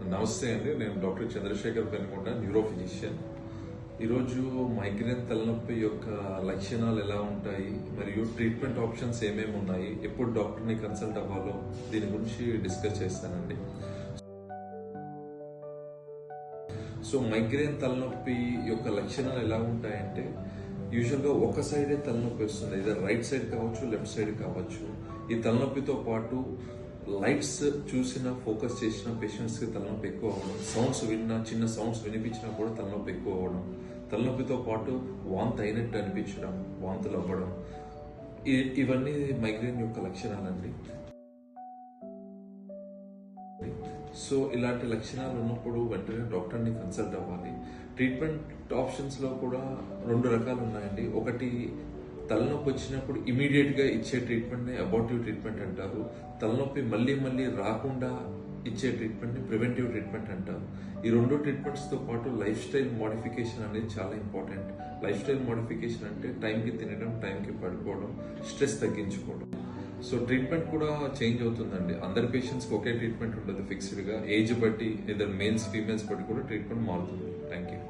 నమస్తే అండి, నేను doctor Chandrasekhar Penukonda, neuro physician. ఈరోజు మైగ్రేన్ తలనొప్పి యొక్క లక్షణాలు ఎలా ఉంటాయి మరియు ట్రీట్మెంట్ ఆప్షన్స్ ఏమేమి ఉన్నాయి, ఎప్పుడు డాక్టర్ని కన్సల్ట్ అవ్వాలో దీని గురించి డిస్కస్ చేస్తానండి. సో మైగ్రేన్ తలనొప్పి యొక్క లక్షణాలు ఎలా ఉంటాయంటే, యూజువల్గా ఒక సైడే తలనొప్పి వస్తుంది. ఇది రైట్ సైడ్ కావచ్చు, లెఫ్ట్ సైడ్ కావచ్చు. ఈ తలనొప్పితో పాటు లైట్స్ చూసిన ఫోకస్ చేసిన పేషెంట్స్కి తలనొప్పి ఎక్కువ అవ్వడం, సౌండ్స్ విన్నా, చిన్న సౌండ్స్ వినిపించినా కూడా తలనొప్పి ఎక్కువ అవ్వడం, తలనొప్పితో పాటు వాంతి అయినట్టు అనిపించడం, వాంతులు అవ్వడం, ఇవన్నీ మైగ్రేన్ యొక్క లక్షణాలండి. సో ఇలాంటి లక్షణాలు ఉన్నప్పుడు వెంటనే డాక్టర్ని కన్సల్ట్ అవ్వాలి. ట్రీట్మెంట్ ఆప్షన్స్లో కూడా 2 రకాలు ఉన్నాయండి. ఒకటి, తలనొప్పి వచ్చినప్పుడు ఇమీడియట్గా ఇచ్చే ట్రీట్మెంట్ని అబార్టివ్ ట్రీట్మెంట్ అంటారు. తలనొప్పి మళ్ళీ మళ్ళీ రాకుండా ఇచ్చే ట్రీట్మెంట్ని ప్రివెంటివ్ ట్రీట్మెంట్ అంటారు. ఈ 2 ట్రీట్మెంట్స్తో పాటు లైఫ్ స్టైల్ మోడిఫికేషన్ అనేది చాలా ఇంపార్టెంట్. లైఫ్ స్టైల్ మోడిఫికేషన్ అంటే టైంకి తినడం, టైంకి పడుకోవడం, స్ట్రెస్ తగ్గించుకోవడం. సో ట్రీట్మెంట్ కూడా చేంజ్ అవుతుందండి. అందరి పేషెంట్స్కి ఒకే ట్రీట్మెంట్ ఉండదు ఫిక్స్డ్గా. ఏజ్ బట్టి, ఇద్దరు మేల్స్ ఫీమేల్స్ బట్టి కూడా ట్రీట్మెంట్ మారుతుంది. Thank you.